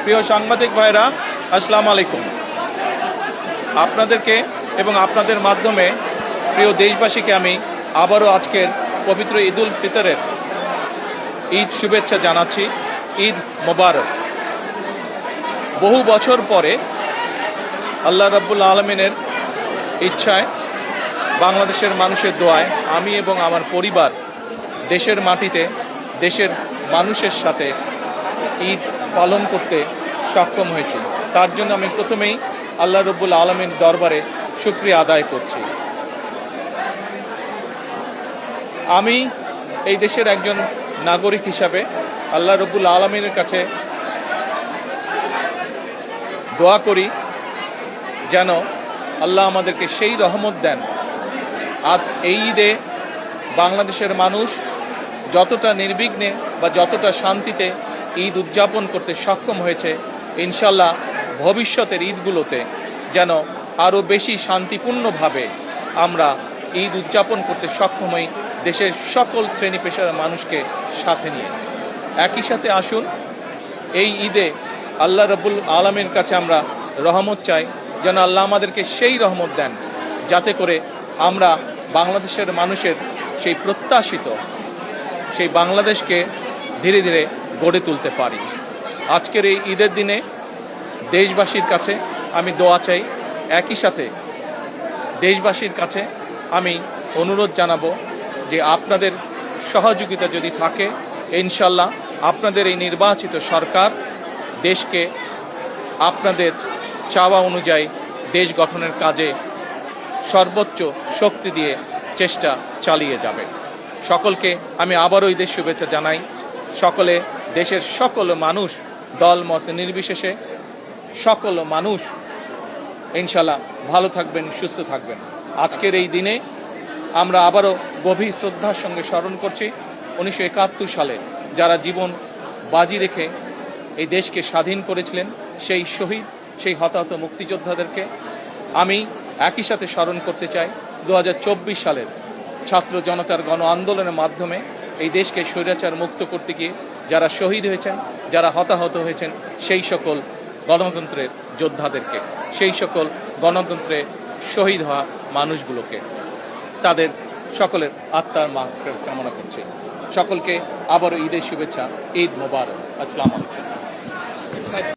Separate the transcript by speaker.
Speaker 1: প্রিয় সাংবাদিক ভাইরা, আসসালামু আলাইকুম। আপনাদেরকে এবং আপনাদের মাধ্যমে প্রিয় দেশবাসীকে আমি আবারও আজকের পবিত্র ঈদুল ফিতরের ঈদ শুভেচ্ছা জানাচ্ছি। ঈদ মোবারক। বহু বছর পরে আল্লাহ রাব্বুল আলামিনের ইচ্ছায়, বাংলাদেশের মানুষের দোয়ায় আমি এবং আমার পরিবার দেশের মাটিতে দেশের মানুষের সাথে ঈদ পালন করতে সক্ষম হয়েছি। তার জন্য আমি প্রথমেই আল্লাহ রাব্বুল আলামিনের দরবারে শুকরিয়া আদায় করছি। আমি এই দেশের একজন নাগরিক হিসাবে আল্লাহ রাব্বুল আলামিনের কাছে দোয়া করি যেন আল্লাহ আমাদেরকে সেই রহমত দেন। আজ এই ঈদে বাংলাদেশের মানুষ যতটা নির্বিঘ্নে বা যতটা শান্তিতে ঈদ উদযাপন করতে সক্ষম হয়েছে, ইনশাল্লাহ ভবিষ্যতের ঈদগুলোতে যেন আরও বেশি শান্তিপূর্ণভাবে আমরা ঈদ উদযাপন করতে সক্ষম হই, দেশের সকল শ্রেণী পেশার মানুষকে সাথে নিয়ে। একই সাথে আসুন এই ঈদে আল্লাহ রাব্বুল আলামিনের কাছে আমরা রহমত চাই, যেন আল্লাহ আমাদেরকে সেই রহমত দেন যাতে করে আমরা বাংলাদেশের মানুষের সেই প্রত্যাশিত সেই বাংলাদেশকে ধীরে ধীরে গড়ে তুলতে পারি। আজকের এই ঈদের দিনে দেশবাসীর কাছে আমি দোয়া চাই। একই সাথে দেশবাসীর কাছে আমি অনুরোধ জানাবো যে আপনাদের সহযোগিতা যদি থাকে, ইনশাল্লাহ আপনাদের এই নির্বাচিত সরকার দেশকে আপনাদের চাওয়া অনুযায়ী দেশ গঠনের কাজে সর্বোচ্চ শক্তি দিয়ে চেষ্টা চালিয়ে যাবে। সকলকে আমি আবারও ঈদের শুভেচ্ছা জানাই। সকলে, দেশের সকল মানুষ, দল মত নির্বিশেষে সকল মানুষ ইনশাল্লাহ ভালো থাকবেন, সুস্থ থাকবেন। আজকের এই দিনে আমরা আবারও গভীর শ্রদ্ধার সঙ্গে স্মরণ করছি 1971 সালে যারা জীবন বাজি রেখে এই দেশকে স্বাধীন করেছিলেন, সেই শহীদ, সেই হতাহত মুক্তিযোদ্ধাদেরকে আমি একই সাথে স্মরণ করতে চাই 2024 সালের ছাত্র জনতার গণ আন্দোলনের মাধ্যমে এই দেশকে স্বৈরাচার মুক্ত করতে গিয়ে যারা শহীদ হয়েছেন, যারা হতাহত হয়েছেন, সেই সকল গণতন্ত্রের যোদ্ধাদেরকে, সেই সকল গণতন্ত্রে শহীদ হওয়া মানুষগুলোকে, তাদের সকলের আত্মার মাগফিরাত কামনা করছি। সকলকে আবারও ঈদের শুভেচ্ছা। ঈদ মোবারক। আসসালামু আলাইকুম।